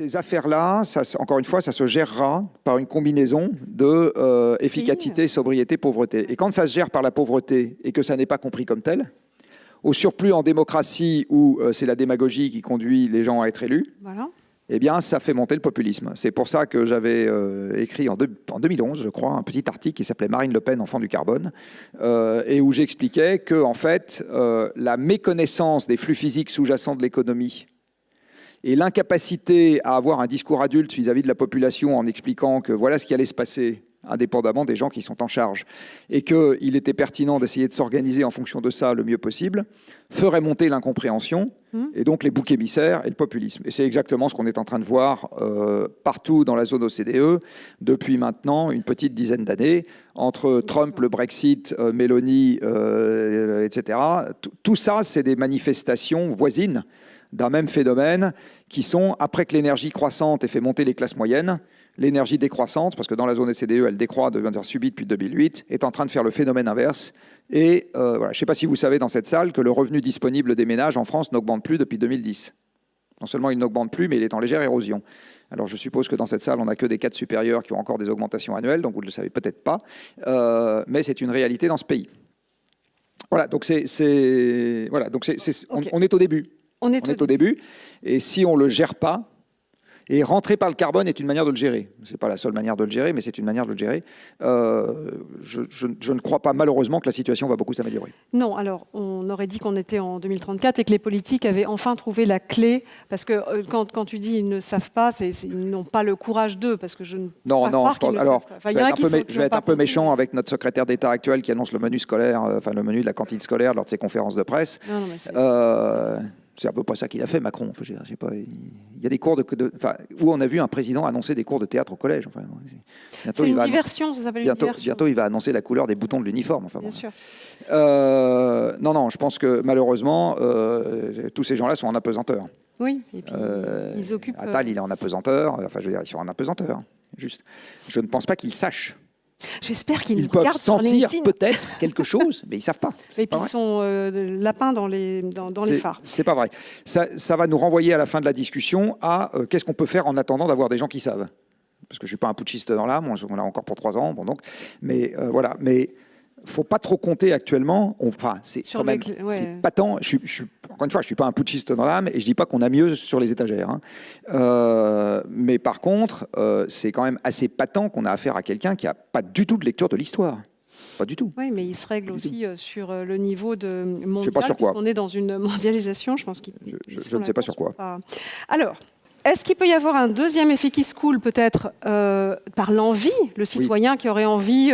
Ces affaires-là, encore une fois, ça se gérera par une combinaison de efficacité, sobriété, pauvreté. Et quand ça se gère par la pauvreté et que ça n'est pas compris comme tel, au surplus en démocratie où c'est la démagogie qui conduit les gens à être élus, voilà. Eh bien, ça fait monter le populisme. C'est pour ça que j'avais écrit en 2011, je crois, un petit article qui s'appelait « Marine Le Pen, enfant du carbone », et où j'expliquais que, en fait, la méconnaissance des flux physiques sous-jacents de l'économie et l'incapacité à avoir un discours adulte vis-à-vis de la population en expliquant que voilà ce qui allait se passer, indépendamment des gens qui sont en charge, et qu'il était pertinent d'essayer de s'organiser en fonction de ça le mieux possible, ferait monter l'incompréhension, et donc les boucs émissaires et le populisme. Et c'est exactement ce qu'on est en train de voir partout dans la zone OCDE depuis maintenant une petite dizaine d'années, entre Trump, le Brexit, Meloni, etc. Tout ça, c'est des manifestations voisines d'un même phénomène qui sont, après que l'énergie croissante ait fait monter les classes moyennes, l'énergie décroissante, parce que dans la zone OCDE, elle décroît de manière subie depuis 2008, est en train de faire le phénomène inverse. Et voilà, je ne sais pas si vous savez dans cette salle que le revenu disponible des ménages en France n'augmente plus depuis 2010. Non seulement il n'augmente plus, mais il est en légère érosion. Alors je suppose que dans cette salle, on n'a que des cadres supérieurs qui ont encore des augmentations annuelles, donc vous ne le savez peut-être pas, mais c'est une réalité dans ce pays. Voilà, donc on est au début. On est au début, et si on ne le gère pas, et rentrer par le carbone est une manière de le gérer. Ce n'est pas la seule manière de le gérer, mais c'est une manière de le gérer. Je ne crois pas malheureusement que la situation va beaucoup s'améliorer. Non, alors on aurait dit qu'on était en 2034 et que les politiques avaient enfin trouvé la clé, parce que quand tu dis ils ne savent pas, ils n'ont pas le courage d'eux, parce que je ne non, pas qu'ils ne savent pas. Enfin, je vais être un peu méchant avec notre secrétaire d'État actuel qui annonce le menu scolaire, le menu de la cantine scolaire lors de ses conférences de presse. Non, mais c'est à peu près ça qu'il a fait, Macron. Enfin, je sais pas, il y a des cours où on a vu un président annoncer des cours de théâtre au collège. Enfin, c'est une diversion, ça s'appelle une diversion. Bientôt, il va annoncer la couleur des boutons de l'uniforme. Enfin, bien sûr. Non, je pense que malheureusement, tous ces gens-là sont en apesanteur. Oui, et puis ils occupent... Attal, il est en apesanteur. Enfin, je veux dire, ils sont en apesanteur. Juste. Je ne pense pas qu'ils sachent. J'espère qu'ils nous regardent sur LinkedIn. Ils peuvent sentir peut-être quelque chose, mais ils ne savent pas. Et puis ils sont lapins dans les phares. C'est pas vrai. Ça va nous renvoyer à la fin de la discussion à qu'est-ce qu'on peut faire en attendant d'avoir des gens qui savent. Parce que je ne suis pas un putschiste dans l'âme, on l'a encore pour 3 ans. Bon, donc, mais voilà. Mais il ne faut pas trop compter actuellement. C'est quand même c'est patent. Encore une fois, je ne suis pas un putschiste dans l'âme et je ne dis pas qu'on a mieux sur les étagères. Hein. Mais par contre, c'est quand même assez patent qu'on a affaire à quelqu'un qui n'a pas du tout de lecture de l'histoire. Pas du tout. Oui, mais il se règle aussi sur le niveau mondial, je sais pas sur quoi. puisqu'on est dans une mondialisation. Je pense je ne sais pas sur quoi. Alors, est-ce qu'il peut y avoir un deuxième effet qui se coule peut-être par l'envie, le citoyen qui aurait envie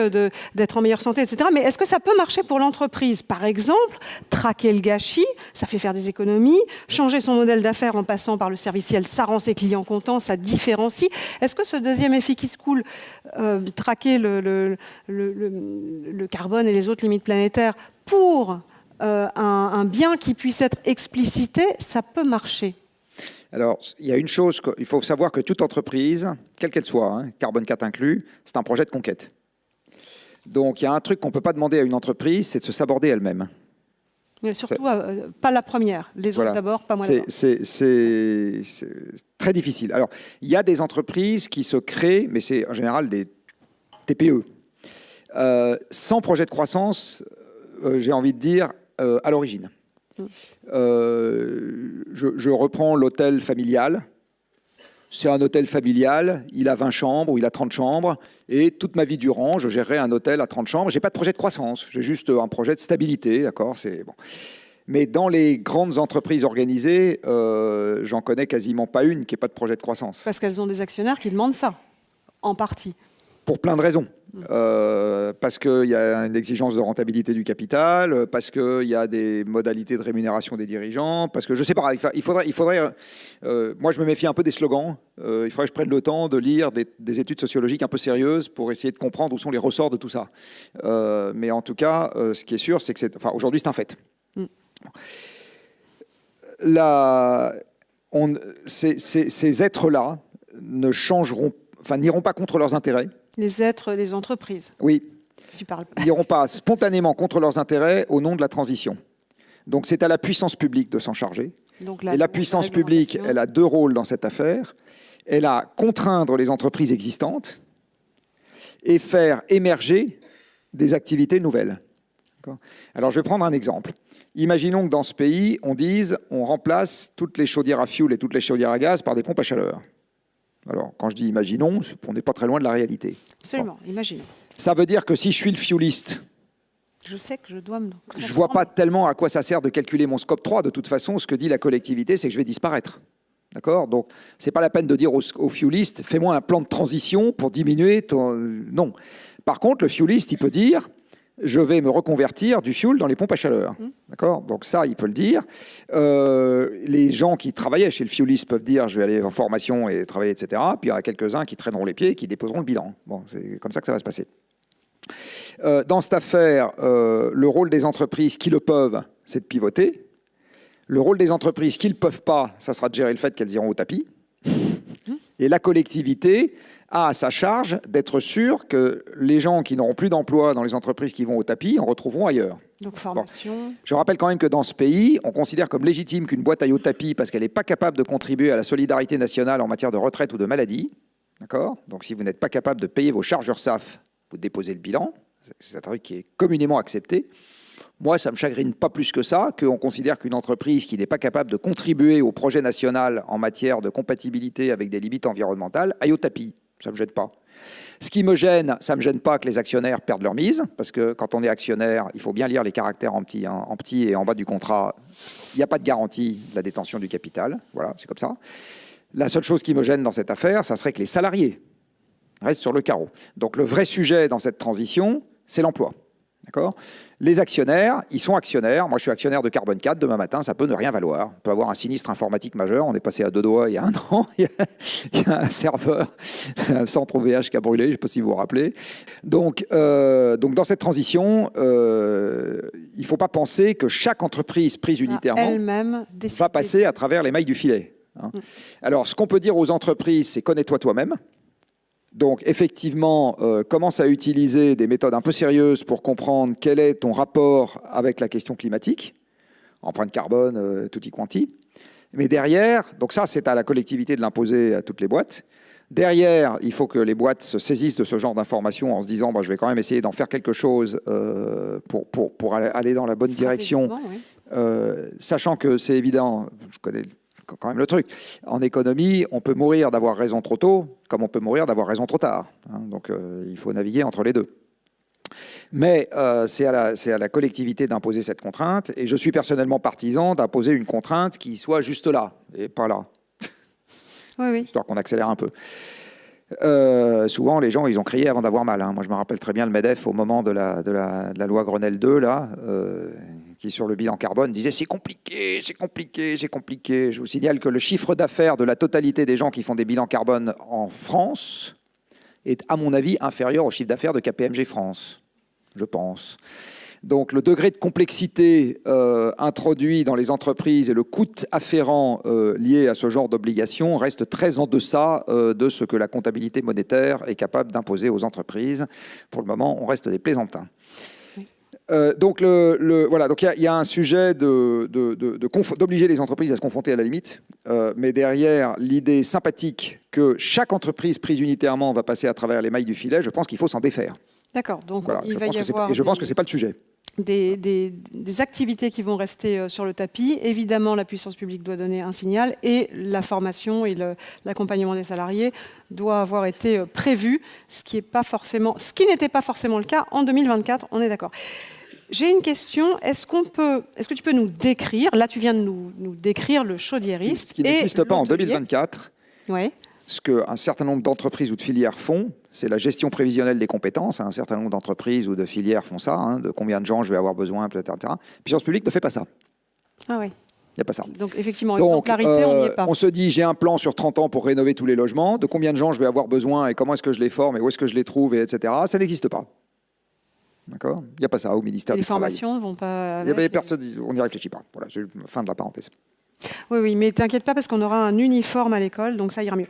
d'être en meilleure santé, etc. Mais est-ce que ça peut marcher pour l'entreprise? Par exemple, traquer le gâchis, ça fait faire des économies. Changer son modèle d'affaires en passant par le serviciel, ça rend ses clients contents, ça différencie. Est-ce que ce deuxième effet qui se coule, traquer le carbone et les autres limites planétaires pour un bien qui puisse être explicité, ça peut marcher? Alors, il y a une chose, il faut savoir que toute entreprise, quelle qu'elle soit, Carbone 4 inclus, c'est un projet de conquête. Donc, il y a un truc qu'on ne peut pas demander à une entreprise, c'est de se saborder elle-même. Mais surtout, pas la première. Les autres d'abord, pas moi d'abord. C'est très difficile. Alors, il y a des entreprises qui se créent, mais c'est en général des TPE. Sans projet de croissance, j'ai envie de dire, à l'origine. Je reprends l'hôtel familial. C'est un hôtel familial, il a 20 chambres ou il a 30 chambres, et toute ma vie durant, je gérerai un hôtel à 30 chambres. Je n'ai pas de projet de croissance, j'ai juste un projet de stabilité, d'accord, bon. Mais dans les grandes entreprises organisées, j'en connais quasiment pas une qui n'ait pas de projet de croissance. Parce qu'elles ont des actionnaires qui demandent ça, en partie. Pour plein de raisons. Parce qu'il y a une exigence de rentabilité du capital, parce qu'il y a des modalités de rémunération des dirigeants, parce que je ne sais pas, il faudrait moi je me méfie un peu des slogans, il faudrait que je prenne le temps de lire des études sociologiques un peu sérieuses pour essayer de comprendre où sont les ressorts de tout ça. Mais en tout cas, ce qui est sûr, c'est que aujourd'hui c'est un fait. Ces êtres-là ne changeront, n'iront pas contre leurs intérêts. Les êtres des entreprises. Oui. Tu parles. Ils n'iront pas spontanément contre leurs intérêts au nom de la transition. Donc c'est à la puissance publique de s'en charger. Et la puissance publique, elle a 2 rôles dans cette affaire. Elle a contraindre les entreprises existantes et faire émerger des activités nouvelles. Alors, je vais prendre un exemple. Imaginons que dans ce pays, on dise on remplace toutes les chaudières à fioul et toutes les chaudières à gaz par des pompes à chaleur. Alors, quand je dis imaginons, on n'est pas très loin de la réalité. Absolument, imaginons. Ça veut dire que si je suis le fueliste, je sais que je dois me... Je ne vois pas tellement à quoi ça sert de calculer mon scope 3. De toute façon, ce que dit la collectivité, c'est que je vais disparaître. D'accord? Donc, ce n'est pas la peine de dire au fueliste, fais-moi un plan de transition pour diminuer ton... Non. Par contre, le fueliste, il peut dire, je vais me reconvertir du fuel dans les pompes à chaleur. D'accord? Donc ça, il peut le dire. Les gens qui travaillaient chez le fueliste peuvent dire, je vais aller en formation et travailler, etc. Puis il y en a quelques-uns qui traîneront les pieds et qui déposeront le bilan. Bon, c'est comme ça que ça va se passer. Dans cette affaire, le rôle des entreprises qui le peuvent, c'est de pivoter. Le rôle des entreprises qui ne le peuvent pas, ça sera de gérer le fait qu'elles iront au tapis. Et la collectivité a à sa charge d'être sûre que les gens qui n'auront plus d'emploi dans les entreprises qui vont au tapis en retrouveront ailleurs. Donc formation. Bon. Je rappelle quand même que dans ce pays, on considère comme légitime qu'une boîte aille au tapis parce qu'elle n'est pas capable de contribuer à la solidarité nationale en matière de retraite ou de maladie. D'accord ? Donc si vous n'êtes pas capable de payer vos charges URSSAF, vous déposez le bilan. C'est un truc qui est communément accepté. Moi, ça ne me chagrine pas plus que ça, qu'on considère qu'une entreprise qui n'est pas capable de contribuer au projet national en matière de compatibilité avec des limites environnementales aille au tapis. Ça ne me gêne pas. Ce qui me gêne, ça ne me gêne pas que les actionnaires perdent leur mise, parce que quand on est actionnaire, il faut bien lire les caractères en petit, hein, en petit et en bas du contrat. Il n'y a pas de garantie de la détention du capital. Voilà, c'est comme ça. La seule chose qui me gêne dans cette affaire, ça serait que les salariés restent sur le carreau. Donc le vrai sujet dans cette transition, c'est l'emploi. D'accord ? Les actionnaires, ils sont actionnaires. Moi, je suis actionnaire de Carbone 4. Demain matin, ça peut ne rien valoir. On peut avoir un sinistre informatique majeur. On est passé à 2 doigts il y a 1 an. Il y a un serveur, un centre OVH qui a brûlé. Je ne sais pas si vous vous rappelez. Donc dans cette transition, il ne faut pas penser que chaque entreprise prise unitairement va passer à travers les mailles du filet. Hein. Alors, ce qu'on peut dire aux entreprises, c'est connais-toi toi-même. Donc, effectivement, commence à utiliser des méthodes un peu sérieuses pour comprendre quel est ton rapport avec la question climatique, empreinte carbone, tutti quanti. Mais derrière, donc ça, c'est à la collectivité de l'imposer à toutes les boîtes. Derrière, il faut que les boîtes se saisissent de ce genre d'informations en se disant, je vais quand même essayer d'en faire quelque chose pour aller dans la bonne direction, oui. Sachant que c'est évident, je connais quand même le truc. En économie, on peut mourir d'avoir raison trop tôt, comme on peut mourir d'avoir raison trop tard. Hein, donc, il faut naviguer entre les deux. Mais c'est à la collectivité d'imposer cette contrainte. Et je suis personnellement partisan d'imposer une contrainte qui soit juste là, et pas là. Oui. Histoire qu'on accélère un peu. Souvent, les gens, ils ont crié avant d'avoir mal. Hein. Moi, je me rappelle très bien le MEDEF au moment de la loi Grenelle 2, là, qui, sur le bilan carbone, disait « c'est compliqué, c'est compliqué, c'est compliqué ». Je vous signale que le chiffre d'affaires de la totalité des gens qui font des bilans carbone en France est, à mon avis, inférieur au chiffre d'affaires de KPMG France, je pense. Donc, le degré de complexité introduit dans les entreprises et le coût afférent lié à ce genre d'obligations reste très en deçà de ce que la comptabilité monétaire est capable d'imposer aux entreprises. Pour le moment, on reste des plaisantins. Donc, voilà. Donc, il y a un sujet d'obliger les entreprises à se confronter à la limite, mais derrière l'idée sympathique que chaque entreprise prise unitairement va passer à travers les mailles du filet, je pense qu'il faut s'en défaire. D'accord. Donc, voilà, il va y avoir. Je pense que c'est pas le sujet. Des activités qui vont rester sur le tapis. Évidemment, la puissance publique doit donner un signal et la formation et l'accompagnement des salariés doit avoir été prévu, ce qui n'était pas forcément le cas en 2024, on est d'accord. J'ai une question, est-ce que tu peux nous décrire, là tu viens de nous décrire le chaudiériste. Ce qui n'existe pas en 2024. Oui. Ce qu'un certain nombre d'entreprises ou de filières font, c'est la gestion prévisionnelle des compétences. Un certain nombre d'entreprises ou de filières font ça, hein, de combien de gens je vais avoir besoin, etc. La puissance publique ne fait pas ça. Ah oui. Il n'y a pas ça. Donc effectivement, exemplarité, on n'y est pas. On se dit, j'ai un plan sur 30 ans pour rénover tous les logements, de combien de gens je vais avoir besoin et comment est-ce que je les forme et où est-ce que je les trouve, et etc. Ça n'existe pas. D'accord ? Il n'y a pas ça au ministère du Travail. Les formations ne vont pas... On n'y réfléchit pas. Voilà, c'est fin de la parenthèse. Oui, mais t'inquiète pas parce qu'on aura un uniforme à l'école, donc ça ira mieux.